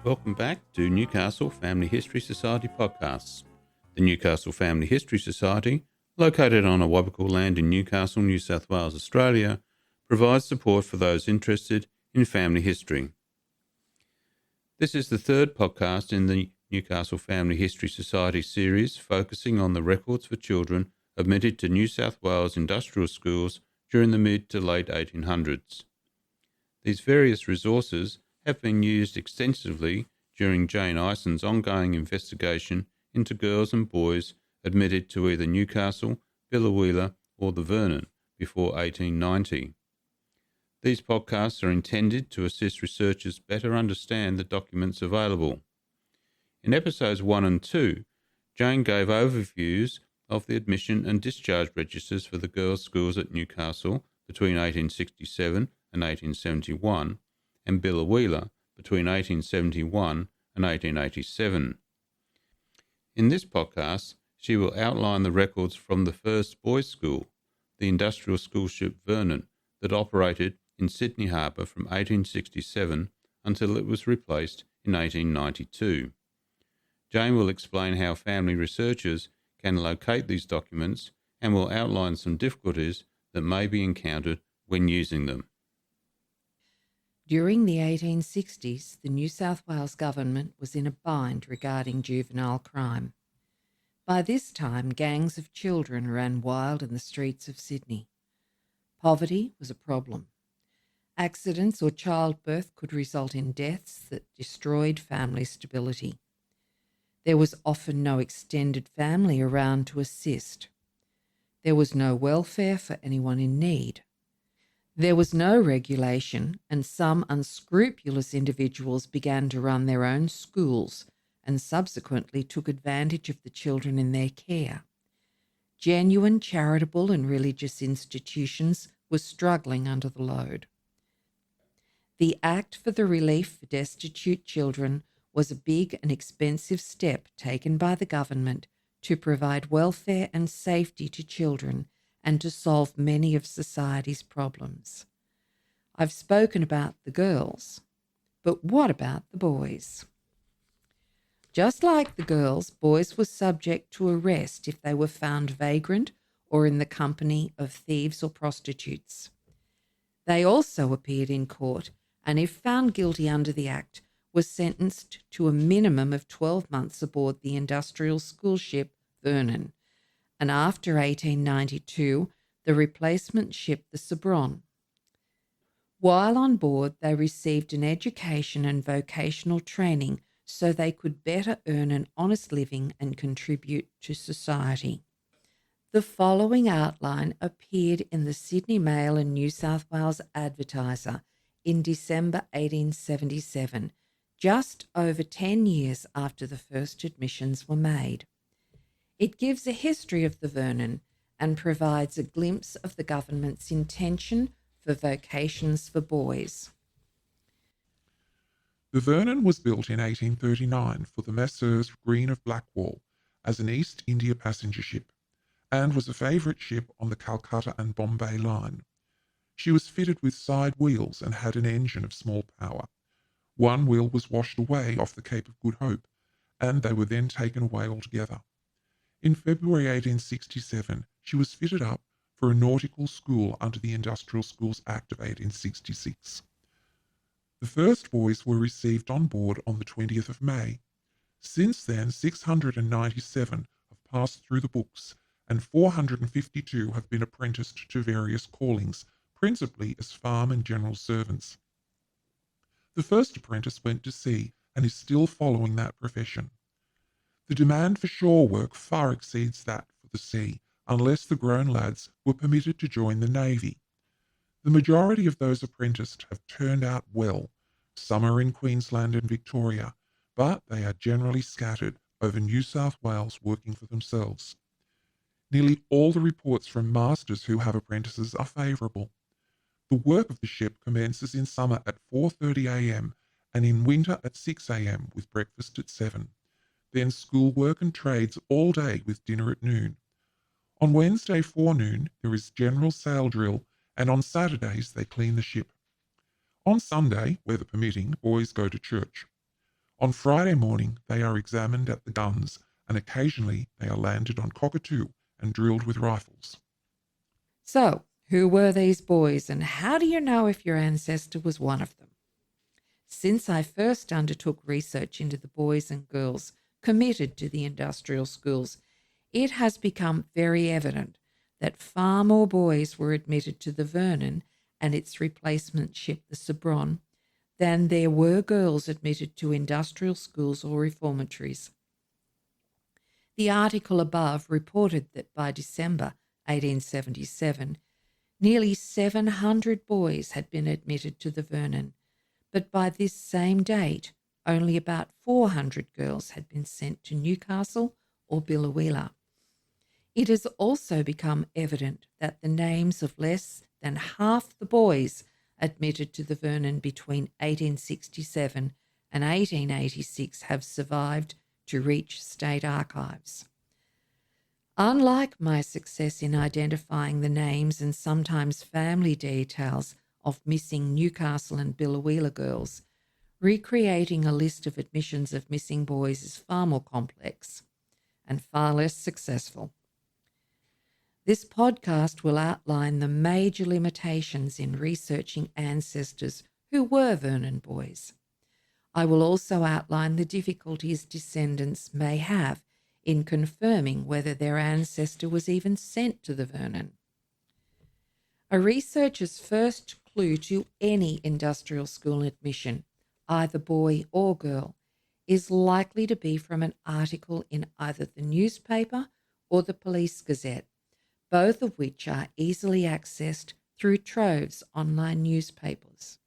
Welcome back to Newcastle Family History Society podcasts. The Newcastle Family History Society, located on Awabakal land in Newcastle, New South Wales, Australia, provides support for those interested in family history. This is the third podcast in the Newcastle Family History Society series focusing on the records for children admitted to New South Wales industrial schools during the mid to late 1800s. These various resources have been used extensively during Jane Ison's ongoing investigation into girls and boys admitted to either Newcastle, Biloela or the Vernon before 1890. These podcasts are intended to assist researchers better understand the documents available. In episodes 1 and 2, Jane gave overviews of the admission and discharge registers for the girls' schools at Newcastle between 1867 and 1871, and Biloela between 1871 and 1887. In this podcast, she will outline the records from the first boys' school, the Industrial School Ship Vernon, that operated in Sydney Harbour from 1867 until it was replaced in 1892. Jane will explain how family researchers can locate these documents and will outline some difficulties that may be encountered when using them. During the 1860s, the New South Wales government was in a bind regarding juvenile crime. By this time, gangs of children ran wild in the streets of Sydney. Poverty was a problem. Accidents or childbirth could result in deaths that destroyed family stability. There was often no extended family around to assist. There was no welfare for anyone in need. There was no regulation, and some unscrupulous individuals began to run their own schools and subsequently took advantage of the children in their care. Genuine charitable and religious institutions were struggling under the load. The Act for the Relief for Destitute Children was a big and expensive step taken by the government to provide welfare and safety to children and to solve many of society's problems. I've spoken about the girls, but what about the boys? Just like the girls, boys were subject to arrest if they were found vagrant or in the company of thieves or prostitutes. They also appeared in court and, if found guilty under the Act, were sentenced to a minimum of 12 months aboard the Industrial School Ship Vernon, and after 1892, the replacement ship, the Sopron. While on board, they received an education and vocational training so they could better earn an honest living and contribute to society. The following outline appeared in the Sydney Mail and New South Wales Advertiser in December 1877, just over 10 years after the first admissions were made. It gives a history of the Vernon and provides a glimpse of the government's intention for vocations for boys. The Vernon was built in 1839 for the Messrs. Green of Blackwall as an East India passenger ship, and was a favourite ship on the Calcutta and Bombay line. She was fitted with side wheels and had an engine of small power. One wheel was washed away off the Cape of Good Hope, and they were then taken away altogether. In February 1867, she was fitted up for a nautical school under the Industrial Schools Act of 1866. The first boys were received on board on the 20th of May. Since then, 697 have passed through the books, and 452 have been apprenticed to various callings, principally as farm and general servants. The first apprentice went to sea and is still following that profession. The demand for shore work far exceeds that for the sea, unless the grown lads were permitted to join the Navy. The majority of those apprenticed have turned out well. Some are in Queensland and Victoria, but they are generally scattered over New South Wales working for themselves. Nearly all the reports from masters who have apprentices are favourable. The work of the ship commences in summer at 4:30 a.m. and in winter at 6 a.m. with breakfast at 7. Then schoolwork and trades all day with dinner at noon. On Wednesday forenoon there is general sail drill, and on Saturdays they clean the ship. On Sunday, weather permitting, boys go to church. On Friday morning, they are examined at the guns, and occasionally they are landed on cockatoo and drilled with rifles. So, who were these boys, and how do you know if your ancestor was one of them? Since I first undertook research into the boys and girls committed to the industrial schools, it has become very evident that far more boys were admitted to the Vernon and its replacement ship, the Sobron, than there were girls admitted to industrial schools or reformatories. The article above reported that by December 1877, nearly 700 boys had been admitted to the Vernon, but by this same date, only about 400 girls had been sent to Newcastle or Biloela. It has also become evident that the names of less than half the boys admitted to the Vernon between 1867 and 1886 have survived to reach state archives. Unlike my success in identifying the names and sometimes family details of missing Newcastle and Biloela girls, recreating a list of admissions of missing boys is far more complex and far less successful. This podcast will outline the major limitations in researching ancestors who were Vernon boys. I will also outline the difficulties descendants may have in confirming whether their ancestor was even sent to the Vernon. A researcher's first clue to any industrial school admission, either boy or girl, is likely to be from an article in either the newspaper or the police gazette, both of which are easily accessed through Trove's online newspapers.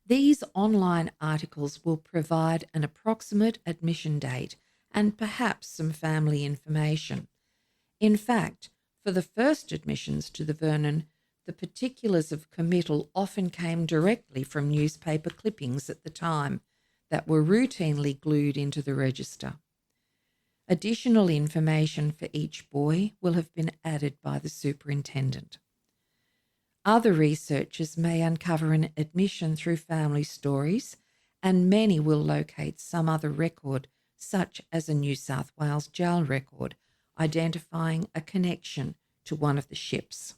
These online articles will provide an approximate admission date and perhaps some family information. In fact, for the first admissions to the Vernon, the particulars of committal often came directly from newspaper clippings at the time that were routinely glued into the register. Additional information for each boy will have been added by the superintendent. Other researchers may uncover an admission through family stories, and many will locate some other record, such as a New South Wales jail record, identifying a connection to one of the ships.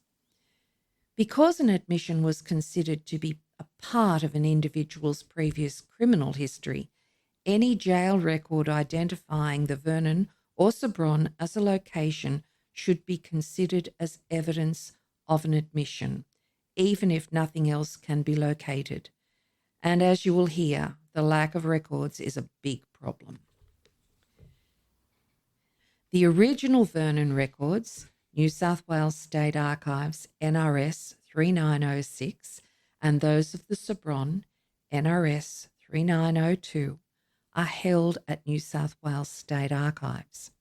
Because an admission was considered to be a part of an individual's previous criminal history, any jail record identifying the Vernon or Sobron as a location should be considered as evidence of an admission, even if nothing else can be located. And as you will hear, the lack of records is a big problem. The original Vernon records, New South Wales State Archives, NRS 3906, and those of the Sobron, NRS 3902, are held at New South Wales State Archives.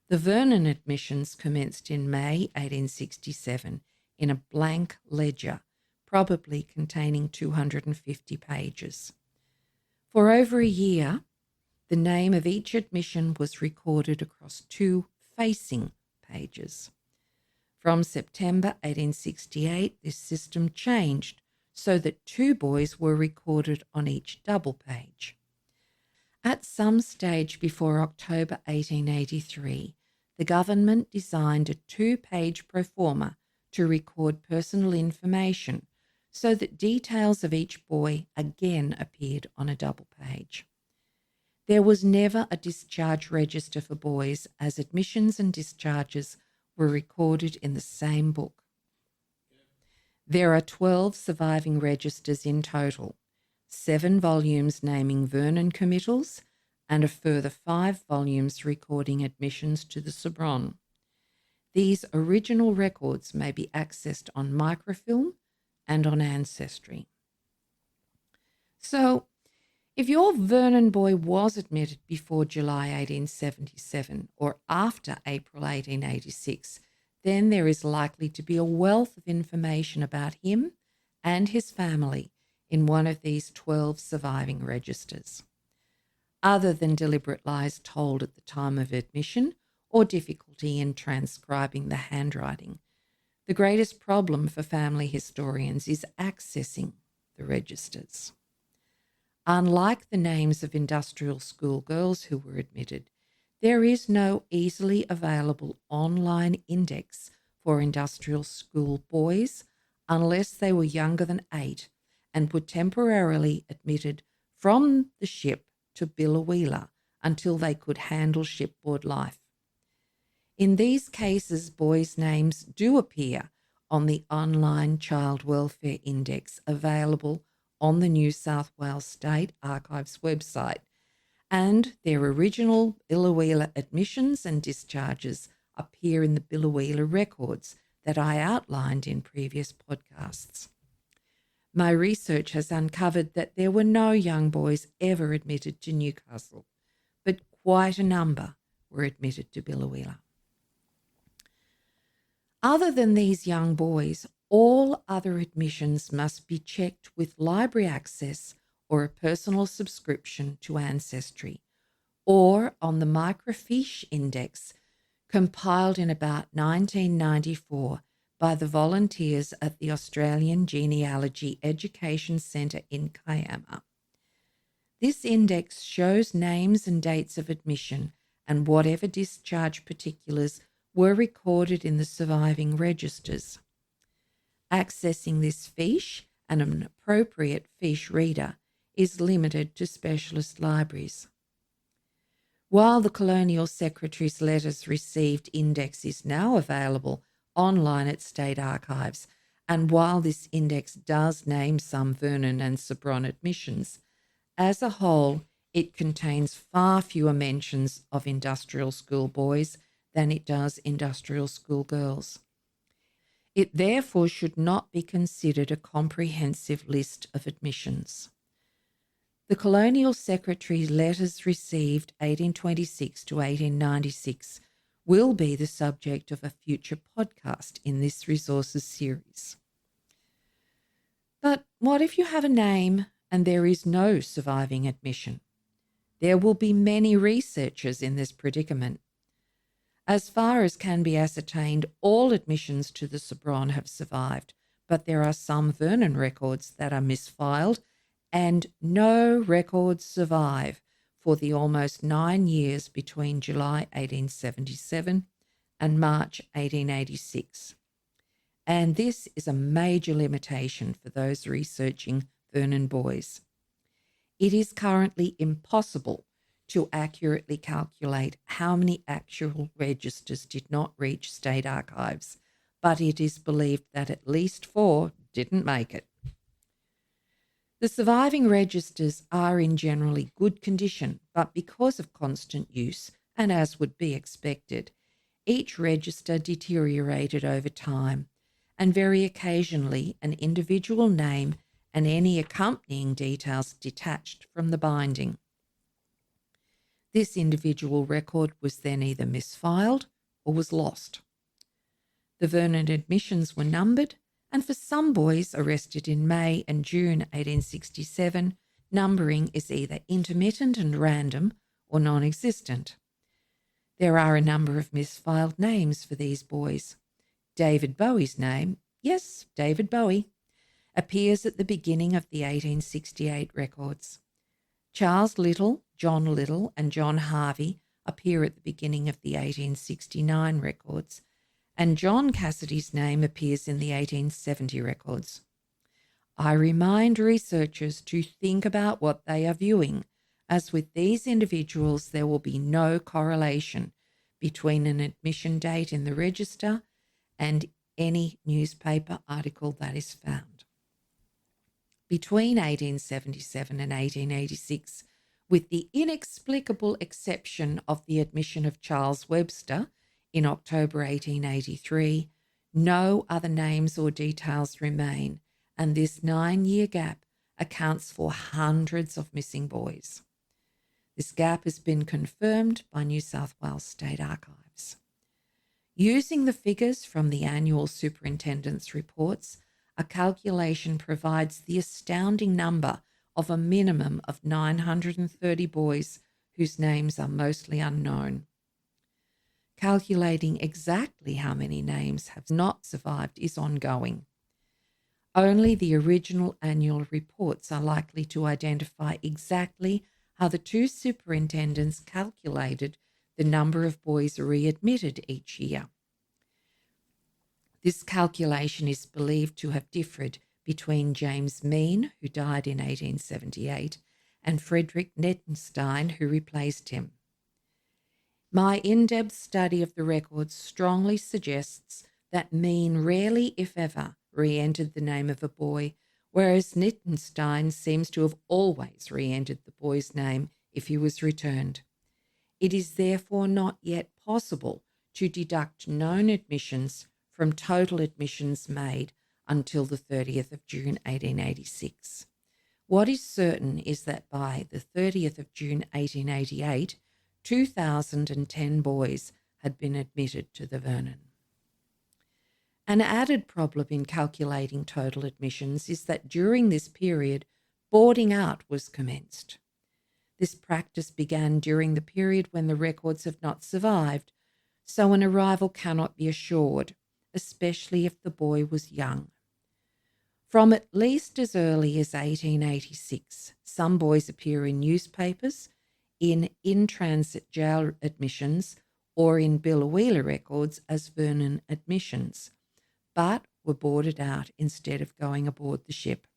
The Vernon admissions commenced in May 1867 in a blank ledger, probably containing 250 pages. For over a year, the name of each admission was recorded across 2 facing pages. From September 1868, this system changed so that 2 boys were recorded on each double page. At some stage before October 1883, the government designed a 2-page pro forma to record personal information so that details of each boy again appeared on a double page. There was never a discharge register for boys, as admissions and discharges were recorded in the same book. There are 12 surviving registers in total, 7 volumes naming Vernon committals, and a further 5 volumes recording admissions to the Sobron. These original records may be accessed on microfilm and on Ancestry. So, if your Vernon boy was admitted before July 1877 or after April 1886, then there is likely to be a wealth of information about him and his family in one of these 12 surviving registers. Other than deliberate lies told at the time of admission or difficulty in transcribing the handwriting, the greatest problem for family historians is accessing the registers. Unlike the names of industrial school girls who were admitted, there is no easily available online index for industrial school boys unless they were younger than 8 and were temporarily admitted from the ship to Billawheeler until they could handle shipboard life. In these cases, boys' names do appear on the online Child Welfare Index available on the New South Wales State Archives website, and their original Billawheeler admissions and discharges appear in the Billawheeler records that I outlined in previous podcasts. My research has uncovered that there were no young boys ever admitted to Newcastle, but quite a number were admitted to Billawheeler. Other than these young boys, all other admissions must be checked with library access or a personal subscription to Ancestry, or on the microfiche index compiled in about 1994 by the volunteers at the Australian Genealogy Education Centre in Kiama. This index shows names and dates of admission and whatever discharge particulars were recorded in the surviving registers. Accessing this fiche and an appropriate fiche reader is limited to specialist libraries. While the Colonial Secretary's Letters Received Index is now available online at State Archives, and while this index does name some Vernon and Sobron admissions, as a whole it contains far fewer mentions of industrial school boys than it does industrial school girls. It therefore should not be considered a comprehensive list of admissions. The Colonial Secretary's Letters Received 1826 to 1896 will be the subject of a future podcast in this resources series. But what if you have a name and there is no surviving admission? There will be many researchers in this predicament. As far as can be ascertained, all admissions to the Sobron have survived, but there are some Vernon records that are misfiled, and no records survive for the almost 9 years between July 1877 and March 1886. And this is a major limitation for those researching Vernon boys. It is currently impossible to accurately calculate how many actual registers did not reach State Archives, but it is believed that at least 4 didn't make it. The surviving registers are in generally good condition, but because of constant use, and as would be expected, each register deteriorated over time, and very occasionally an individual name and any accompanying details detached from the binding. This individual record was then either misfiled or was lost. The Vernon admissions were numbered, and for some boys arrested in May and June 1867, numbering is either intermittent and random or non-existent. There are a number of misfiled names for these boys. David Bowie's name, yes, David Bowie, appears at the beginning of the 1868 records. Charles Little, John Little, and John Harvey appear at the beginning of the 1869 records, and John Cassidy's name appears in the 1870 records. I remind researchers to think about what they are viewing, as with these individuals there will be no correlation between an admission date in the register and any newspaper article that is found. Between 1877 and 1886, with the inexplicable exception of the admission of Charles Webster in October 1883, no other names or details remain, and this 9-year gap accounts for hundreds of missing boys. This gap has been confirmed by New South Wales State Archives. Using the figures from the annual superintendent's reports, a calculation provides the astounding number of a minimum of 930 boys whose names are mostly unknown. Calculating exactly how many names have not survived is ongoing. Only the original annual reports are likely to identify exactly how the two superintendents calculated the number of boys readmitted each year. This calculation is believed to have differed between James Mean, who died in 1878, and Frederick Nettenstein, who replaced him. My in-depth study of the records strongly suggests that Mean rarely, if ever, re-entered the name of a boy, whereas Nettenstein seems to have always re-entered the boy's name if he was returned. It is therefore not yet possible to deduct known admissions from total admissions made until the 30th of June 1886. What is certain is that by the 30th of June 1888, 2,010 boys had been admitted to the Vernon. An added problem in calculating total admissions is that during this period, boarding out was commenced. This practice began during the period when the records have not survived, so an arrival cannot be assured, especially if the boy was young. From at least as early as 1886, some boys appear in newspapers, in transit jail admissions, or in Billawheeler records as Vernon admissions, but were boarded out instead of going aboard the ship.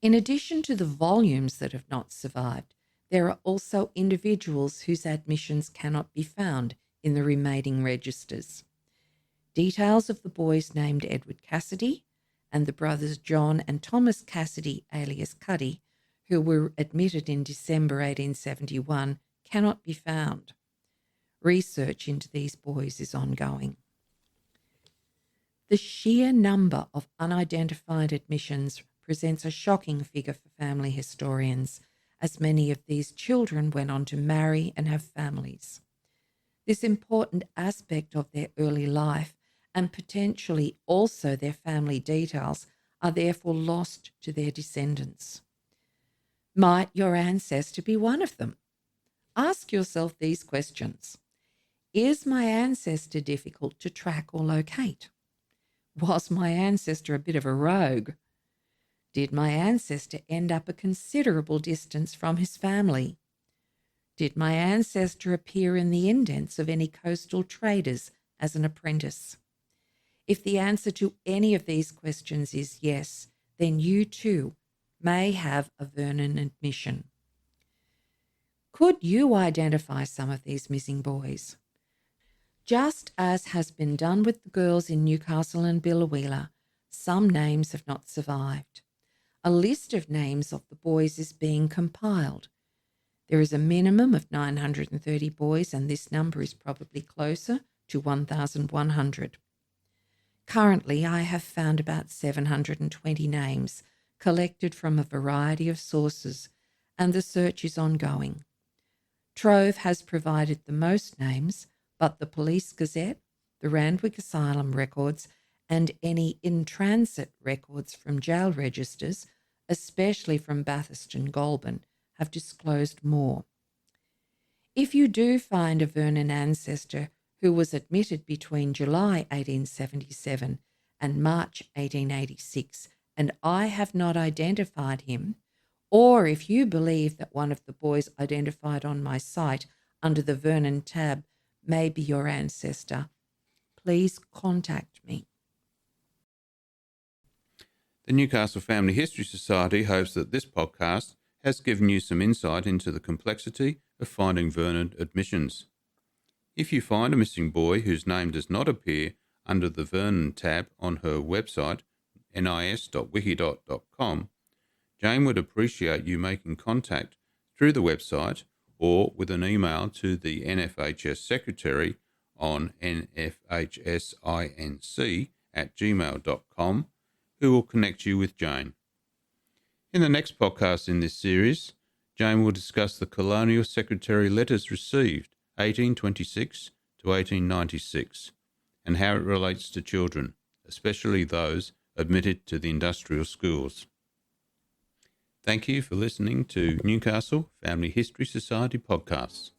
In addition to the volumes that have not survived, there are also individuals whose admissions cannot be found in the remaining registers. Details of the boys named Edward Cassidy and the brothers John and Thomas Cassidy, alias Cuddy, who were admitted in December 1871, cannot be found. Research into these boys is ongoing. The sheer number of unidentified admissions presents a shocking figure for family historians, as many of these children went on to marry and have families. This important aspect of their early life, and potentially also their family details, are therefore lost to their descendants. Might your ancestor be one of them? Ask yourself these questions. Is my ancestor difficult to track or locate? Was my ancestor a bit of a rogue? Did my ancestor end up a considerable distance from his family? Did my ancestor appear in the indents of any coastal traders as an apprentice? If the answer to any of these questions is yes, then you too may have a Vernon admission. Could you identify some of these missing boys? Just as has been done with the girls in Newcastle and Billawheeler, some names have not survived. A list of names of the boys is being compiled. There is a minimum of 930 boys, and this number is probably closer to 1,100. Currently, I have found about 720 names collected from a variety of sources, and the search is ongoing. Trove has provided the most names, but the Police Gazette, the Randwick Asylum records, and any in-transit records from jail registers, especially from Bathurst and Goulburn, have disclosed more. If you do find a Vernon ancestor who was admitted between July 1877 and March 1886, and I have not identified him, or if you believe that one of the boys identified on my site under the Vernon tab may be your ancestor, please contact me. The Newcastle Family History Society hopes that this podcast has given you some insight into the complexity of finding Vernon admissions. If you find a missing boy whose name does not appear under the Vernon tab on her website, nis.wikidot.com, Jane would appreciate you making contact through the website or with an email to the NFHS Secretary on nfhsinc@gmail.com, who will connect you with Jane. In the next podcast in this series, Jane will discuss the Colonial Secretary letters received 1826 to 1896 and how it relates to children, especially those admitted to the industrial schools. Thank you for listening to Newcastle Family History Society podcasts.